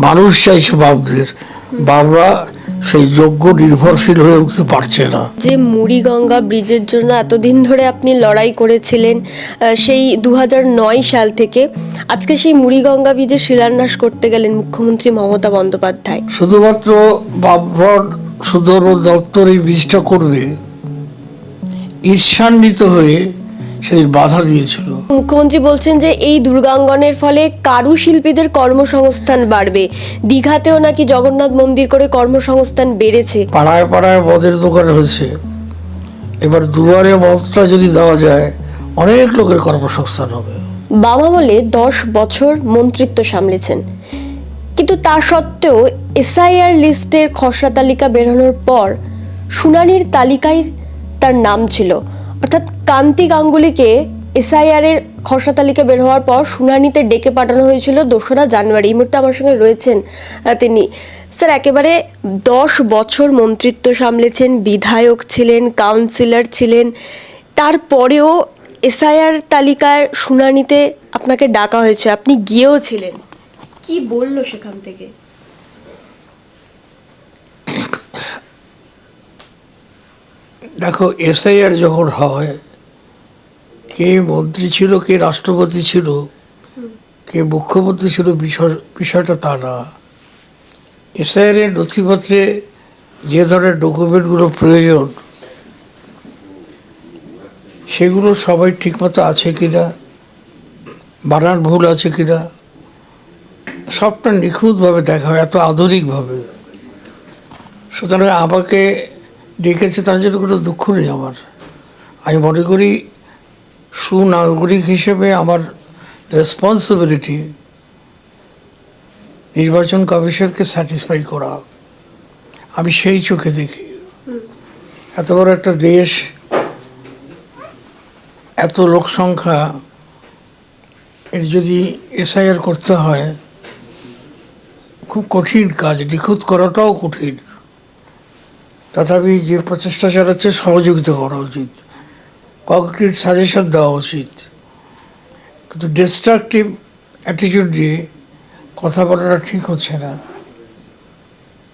মানুষ চাইছে বাপদের, বাবরা সেই যোগ্য নির্ভরশীল হয়ে উঠতে পারছে না। যে মুড়িগঙ্গা ব্রিজের জন্য এতদিন ধরে আপনি লড়াই করেছিলেন, সেই 2009 সাল থেকে আজকে সেই মুড়িগঙ্গা ব্রিজের শিলান্যাস করতে গেলেন মুখ্যমন্ত্রী মমতা বন্দ্যোপাধ্যায়। শুধুমাত্র বাবর সুদর্শন দপ্তর এই বীজটা করবে ঈর্ষান্বিত হয়ে সেই বাধা দিয়েছিল। মুখ্যমন্ত্রী বলছেন যে এই দুর্গাঙ্গনের ফলে কারুশিল্পীদের কর্মসংস্থান বাড়বে। দীঘাতেও নাকি জগন্নাথ মন্দির করে কর্মসংস্থান বেড়েছে। পাড়ায় পাড়ায় মদের দোকান হয়েছে, এবার দুয়ারে মদটা যদি দেওয়া যায় অনেক লোকের কর্মসংস্থান হবে। বাম আমলে 10 বছর মন্ত্রিত্ব সামলেছেন, কিন্তু তা সত্ত্বেও এসআইআর লিস্টের খসড়া তালিকা বেরোনোর পর শুনানির তালিকায় তার নাম ছিল, অর্থাৎ কান্তি গাঙ্গুলিকে এসআইআর এর খসড়া তালিকা বের হওয়ার পর শুনানিতে ডেকে পাঠানো হয়েছিল 2রা জানুয়ারি। এই মুহূর্তে আমার সঙ্গে রয়েছেন তিনি। স্যার, একেবারে 10 বছর মন্ত্রিত্ব সামলেছেন, বিধায়ক ছিলেন, কাউন্সিলর ছিলেন, তারপরেও এসআইআর তালিকায় শুনানিতে আপনাকে ডাকা হয়েছে, আপনি গিয়েও ছিলেন। কি বললো সেখান থেকে? দেখো, এসআইআর যখন হয়, কে মন্ত্রী ছিল, কে রাষ্ট্রপতি ছিল, কে মুখ্যমন্ত্রী ছিল, বিষয়টা তা না। এসআইআর এর নথিপত্রে যে ধরনের ডকুমেন্টগুলো প্রয়োজন সেগুলো সবাই ঠিকমতো আছে কিনা, বানান ভুল আছে কিনা, সবটা নিখুঁতভাবে দেখা হয়, এত আধুনিকভাবে। সুতরাং আমাকে ডেকেছে, তার জন্য কোনো দুঃখ নেই আমার। আমি মনে করি সুনাগরিক হিসেবে আমার রেসপন্সিবিলিটি নির্বাচন কমিশনকে স্যাটিসফাই করা। আমি সেই চোখে দেখি। এত বড় একটা দেশ, এত লোক সংখ্যা, এর যদি এসআইআর করতে হয়, খুব কঠিন কাজ, নিখুঁত করাটাও কঠিন। তথাপি যে প্রচেষ্টা চালাচ্ছে সহযোগিতা করা উচিত, কংক্রিট সাজেশন দেওয়া উচিত। কিন্তু ডিস্ট্রাকটিভ অ্যাটিটিউড দিয়ে কথা বলাটা ঠিক হচ্ছে না।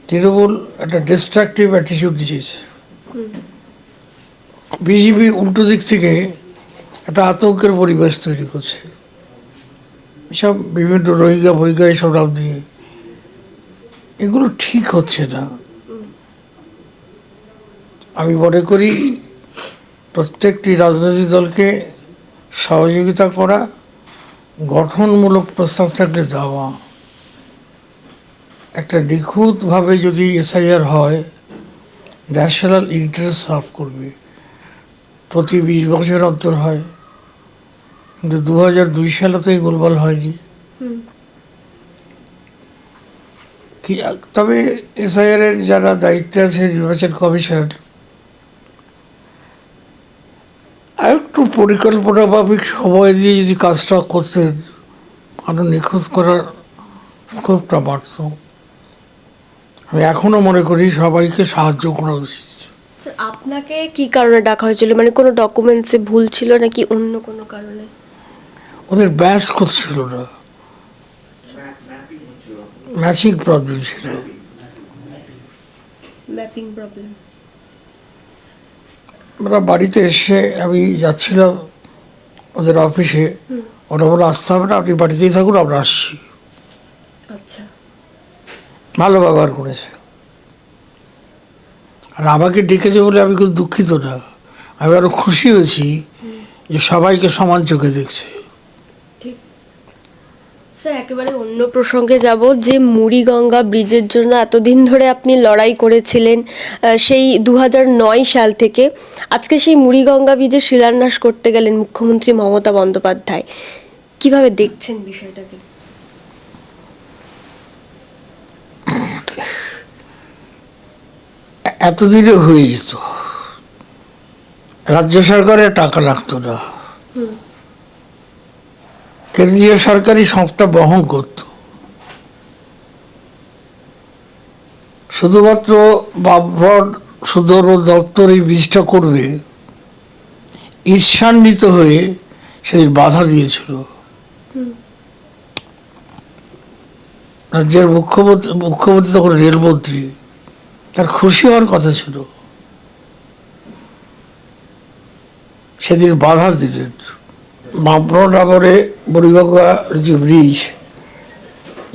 তৃণমূল একটা ডিস্ট্রাকটিভ অ্যাটিটিউড দিয়েছে, বিজেপি উল্টো দিক থেকে একটা আতঙ্কের পরিবেশ তৈরি করছে, এসব বিভিন্ন রোহিঙ্গা বহিঙ্গা এসব নাম দিয়ে। এগুলো ঠিক হচ্ছে না। আমি মনে করি প্রত্যেকটি রাজনৈতিক দলকে সহযোগিতা করা, গঠনমূলক প্রস্তাব থাকলে দেওয়া। একটা নিখুঁতভাবে যদি এসআইআর হয়, ন্যাশনাল ইন্টারেস্ট সার্ভ করবে। প্রতি 20 বছর অন্তর হয়, কিন্তু 2002 সালে তো এই গোলমাল হয়নি। তবে এসআইআর এর যারা দায়িত্বে আছে, নির্বাচন কমিশন, আর একটু পরিকল্পনা মাফিক সময় দিয়ে যদি কাজটা করতেন, আরো নিখুঁত করার স্কোপটা বাড়ত। আমি এখনো মনে করি সবাইকে সাহায্য করা উচিত। আপনাকে কি কারণে ডাকা হয়েছিল? মানে কোনো ডকুমেন্টসে ভুল ছিল নাকি অন্য কোনো কারণে? ওদের ব্যাচ করছিল না, ম্যাচিং প্রবলেম ছিল। Mapping problem. আমরা বাড়িতে এসে, আমি যাচ্ছিলাম ওদের অফিসে, ওরা বলে আসতে হবে না, আপনি বাড়িতেই থাকুন, আমরা আসছি। আচ্ছা। ভালো ব্যবহার করেছে। আর আমাকে ডেকেছে বলে আমি খুব দুঃখিত না, আমি আরো খুশি হয়েছি যে সবাইকে সমান চোখে দেখছে। ঠিক। স্যার, একেবারে অন্য প্রসঙ্গে যাব। যে মুড়িগঙ্গা ব্রিজের জন্য এতদিন ধরে আপনি লড়াই করেছিলেন, সেই 2009 সাল থেকে আজকে সেই মুড়িগঙ্গা ব্রিজের শিলান্যাস করতে গেলেন মুখ্যমন্ত্রী মমতা বন্দ্যোপাধ্যায়। কিভাবে দেখছেন বিষয়টাকে? এতদিনে হয়ে যেত, রাজ্য সরকারের টাকা লাগতো না, কেন্দ্রীয় সরকারই সবটা বহন করত। শুধুমাত্র বাবর সুদর্শন দপ্তর এই বীজটা করবে ঈর্ষান্বিত হয়ে সেই বাধা দিয়েছিল। রাজ্যের মুখ্যমন্ত্রী তখন রেলমন্ত্রী, তার খুশি হওয়ার কথা ছিল, সেদিন বাধা দিলেন। মামরনগরে বুড়িগঙ্গার যে ব্রিজ,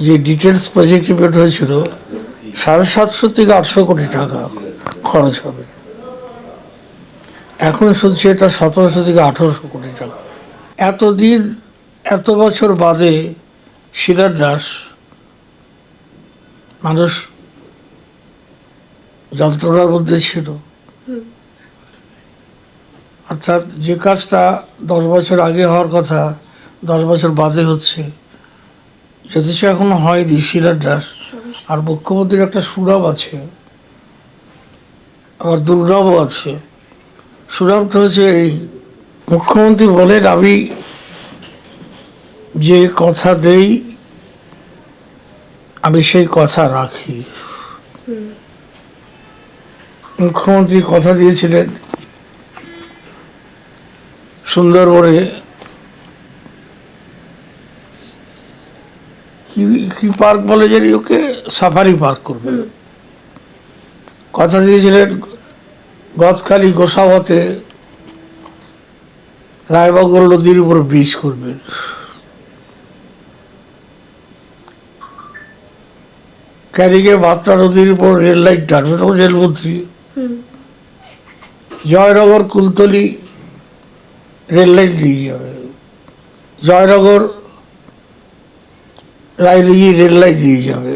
যে ডিটেলস প্রজেক্ট রিপোর্ট হয়েছিল, 750 থেকে 800 কোটি টাকা খরচ হবে। এখন শুনছি এটা 1700 থেকে 1800 কোটি টাকা। এতদিন, এত বছর বাদে শিলান্যাস, মানুষ যন্ত্রণার মধ্যে ছিল। অর্থাৎ যে কাজটা 10 বছর আগে হওয়ার কথা 10 বছর বাদে হচ্ছে, যথেষ্ট এখনো হয়নি শিলান্যাস। আর মুখ্যমন্ত্রীর একটা সুনাম আছে, আবার দুর্নামও আছে। সুনামটা হচ্ছে এই, মুখ্যমন্ত্রী বলেন আমি যে কথা দেই আমি সেই কথা রাখি। মুখ্যমন্ত্রী কথা দিয়েছিলেন সুন্দরবনে কি পার্ক বলে জানি ওকে, সাফারি পার্ক করবে। কথা দিয়েছিলেন গদখালি গোসাবাতে রায়বাঙ্গল নদীর উপর ব্রিজ করবেন। ক্যারিকে মাত্রা নদীর উপর রেল লাইন টানবে, তখন রেলমন্ত্রী। জয়নগর কুলতলি রেল লাইন নিয়ে যাবে, জয়নগর রায়দিঘি রেল লাইন নিয়ে যাবে,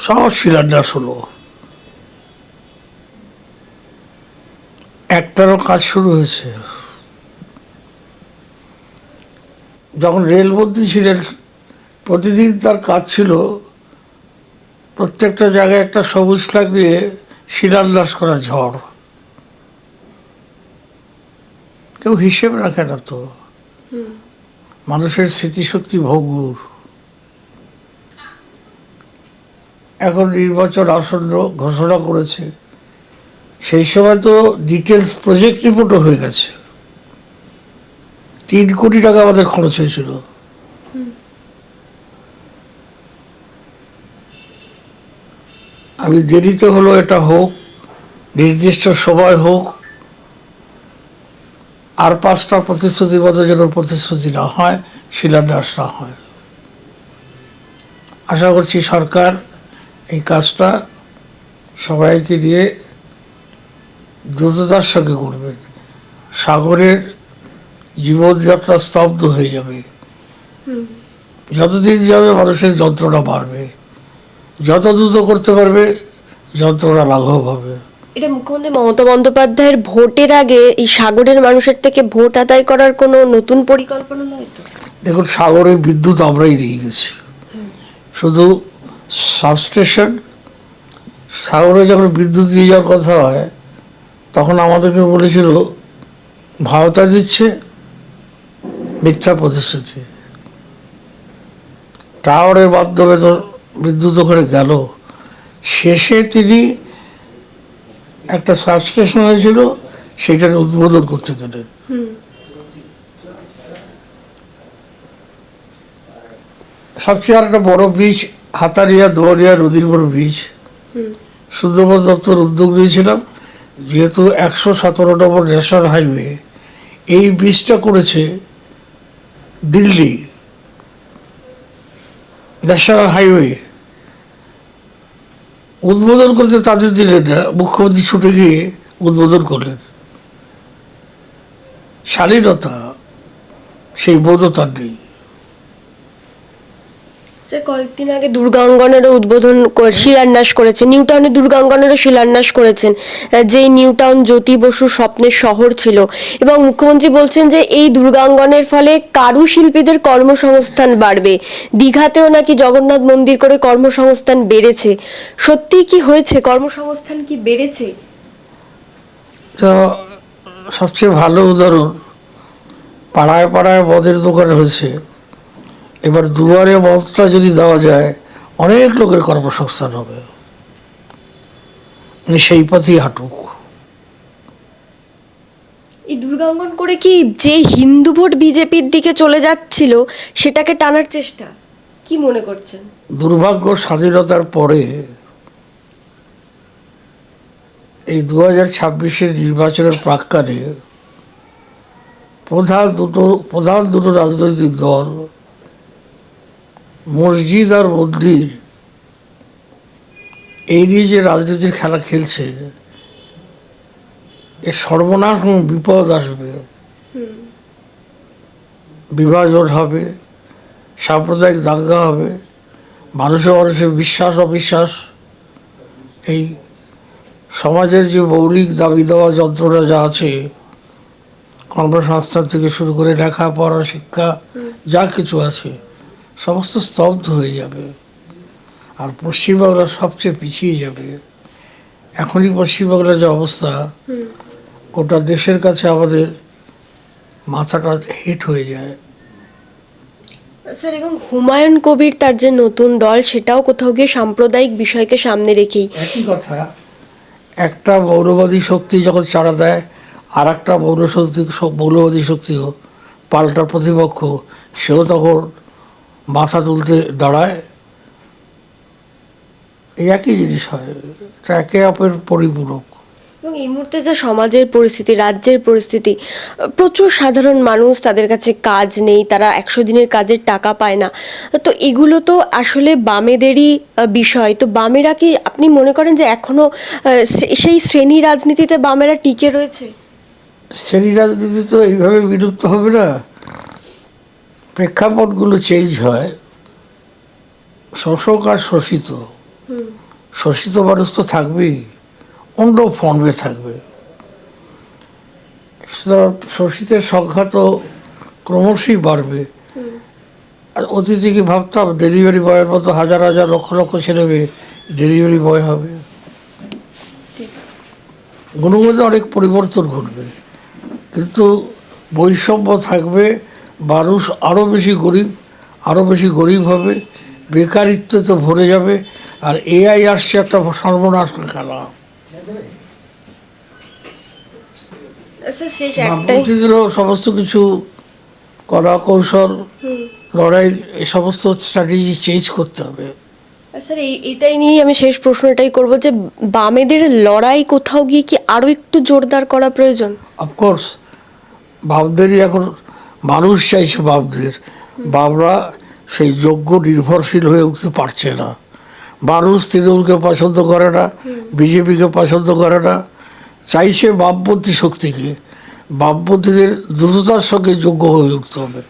সব শিলান্যাস হলো। একটারও কাজ শুরু হয়েছে। যখন রেলমন্ত্রী ছিলেন প্রতিদিন তার কাজ ছিল প্রত্যেকটা জায়গায় একটা সবুজ ফ্ল্যাগ নিয়ে শিলান্যাস করা ঝড়। কেউ হিসেব রাখে না তো, মানুষের স্মৃতিশক্তি ভঙ্গুর। এখন নির্বাচন আসন্ন ঘোষণা করেছে, সেই সময় তো ডিটেলস প্রজেক্ট রিপোর্টও হয়ে গেছে। 3 কোটি টাকা আমাদের খরচ হয়েছিল। আমি দেরিতে হলো, এটা হোক, নির্দিষ্ট সময় হোক, আর 5টা প্রতিশ্রুতির মতো যেন প্রতিশ্রুতি না হয়, শিলান্যাস না হয়। আশা করছি সরকার এই কাজটা সবাইকে নিয়ে দ্রুততার সঙ্গে করবেন। সাগরের জীবনযাত্রা স্তব্ধ হয়ে যাবে, যতদিন যাবে মানুষের যন্ত্রণা বাড়বে। যত দ্রুত করতে পারবে যন্ত্রণা লাঘব হবে। এটা মুখ্যমন্ত্রী মমতা বন্দ্যোপাধ্যায়ের ভোটের আগে এই সাগরের মানুষের থেকে ভোট আদায় করার কোনো নতুন পরিকল্পনা নয় তো? দেখুন, সাগরে বিদ্যুৎ আমরাই নিয়ে গেছি, শুধু সাবস্টেশন। সাগরে যখন বিদ্যুৎ নিয়ে যাওয়ার কথা হয় তখন আমাদেরকে বলেছিল ভাওতা দিচ্ছে, মিথ্যা প্রতিশ্রুতি। টাওয়ারের মাধ্যমে তো বিদ্যুৎ ওখানে গেল। শেষে তিনি একটা সাবস্টেশন হয়েছিল, সেটার উদ্বোধন করতে গেলেন। সবচেয়ে আর একটা বড় ব্রিজ হাতারিয়া দোয়ারিয়া নদীর বড় ব্রিজ, সুন্দরবন দপ্তর উদ্যোগ নিয়েছিলাম। যেহেতু 117 নম্বর ন্যাশনাল হাইওয়ে, এই ব্রিজটা করেছে দিল্লি ন্যাশনাল হাইওয়ে। উদ্বোধন করতে তাদের দিলেন না, মুখ্যমন্ত্রী ছুটে গিয়ে উদ্বোধন করলেন। শালীনতা, সেই বোধও তার নেই। কয়েকদিন আগে দুর্গাঙ্গনেরও শিলান্যাস করেছে, নিউ টাউনের দুর্গাঙ্গনেরও শিলান্যাস করেছেন, যেই নিউ টাউন জ্যোতি বসুর স্বপ্নের শহর ছিল। এবং মুখ্যমন্ত্রী বলছেন যে এই দুর্গাঙ্গনের ফলে কারুশিল্পীদের কর্মসংস্থান বাড়বে। দীঘাতেও নাকি জগন্নাথ মন্দির করে কর্মসংস্থান বেড়েছে। সত্যি কি হয়েছে? কর্মসংস্থান কি বেড়েছে? তো সবচেয়ে ভালো উদাহরণ, পাড়ায় পাড়ায় মদের দোকান হয়েছে। এবার দুয়ারে মদটা যদি দেওয়া যায়, অনেক লোকের কর্মসংস্থান হবে। সেই পথেই হাঁটুক। এই দুর্গাঙ্গন করে কি যে হিন্দু ভোট বিজেপির দিকে চলে যাচ্ছিল সেটাকে টানার চেষ্টা? কি মনে করছেন? দুর্ভাগ্য স্বাধীনতার পরে এই 2026-এর নির্বাচনের প্রাক্কালে প্রধান দুটো রাজনৈতিক দল মসজিদ আর মন্দির এই নিয়ে যে রাজনীতির খেলা খেলছে, এর সর্বনাশ এবং বিপদ আসবে। বিভাজন হবে, সাম্প্রদায়িক দাঙ্গা হবে, মানুষের বিশ্বাস অবিশ্বাস, এই সমাজের যে মৌলিক দাবি দেওয়া যন্ত্রণা যা আছে, কর্মসংস্থান থেকে শুরু করে লেখাপড়া, শিক্ষা, যা কিছু আছে সমস্ত স্তব্ধ হয়ে যাবে। আর পশ্চিমবাংলা সবচেয়ে পিছিয়ে যাবে। এখনই পশ্চিমবাংলার যে অবস্থা, গোটা দেশের কাছে আমাদের মাথাটা হিট হয়ে যায়। স্যার, এবং হুমায়ুন কবির তার যে নতুন দল, সেটাও কোথাও গিয়ে সাম্প্রদায়িক বিষয়কে সামনে রেখেই। একই কথা, একটা মৌলবাদী শক্তি যখন চাড়া দেয়, আর একটা মৌলবাদী শক্তিও পাল্টা প্রতিপক্ষ, সেও তখন মাথা তুলতে দাঁড়ায়। এই একই জিনিস হয়, এটা একে অপরের পরিপূরক। এবং এই মুহূর্তে যে সমাজের পরিস্থিতি, রাজ্যের পরিস্থিতি, প্রচুর সাধারণ মানুষ, তাদের কাছে কাজ নেই, তারা 100 দিনের কাজের টাকা পায় না। তো এগুলো তো আসলে বামেদেরই বিষয়। তো বামেরা কি, আপনি মনে করেন যে এখনো সেই শ্রেণী রাজনীতিতে বামেরা টিকে রয়েছে? শ্রেণী রাজনীতি তো এইভাবে বিলুপ্ত হবে না। প্রেক্ষাপটগুলো চেঞ্জ হয়। শোষক আর শোষিত, শোষিত মানুষ তো থাকবেই, অন্য ফর্মে থাকবে। সুতরাং শোষিতের সংখ্যা তো ক্রমশই বাড়বে। আর অতীতে কি ভাবতাম ডেলিভারি বয়ের মতো হাজার হাজার লক্ষ লক্ষ ছেলে মেয়ে ডেলিভারি বয় হবে? গুণগত অনেক পরিবর্তন ঘটবে, কিন্তু বৈষম্য থাকবে। মানুষ আরও বেশি গরিব হবে, বেকারিত্ব তো ভরে যাবে। আর এআই আসছে একটা সর্বনাশ খেলা। বামপন্থীদেরও সমস্ত কিছু কলা কৌশল, লড়াই, এই সমস্ত স্ট্র্যাটেজি চেঞ্জ করতে হবে। স্যার, এটাই নিয়ে আমি শেষ প্রশ্নটাই করব যে বামেদের লড়াই কোথাও গিয়ে কি আরও একটু জোরদার করা প্রয়োজন? অফকোর্স, বামদেরই এখন মানুষ চাইছে। বামরা সেই যোগ্য নির্ভরশীল হয়ে উঠতে পারছে না। মানুষ তৃণমূলকে পছন্দ করে না, বিজেপিকে পছন্দ করে না, চাইছে বামপন্থী শক্তিকে। বামপন্থীদের দ্রুততার সঙ্গে যোগ্য হয়ে উঠতে হবে।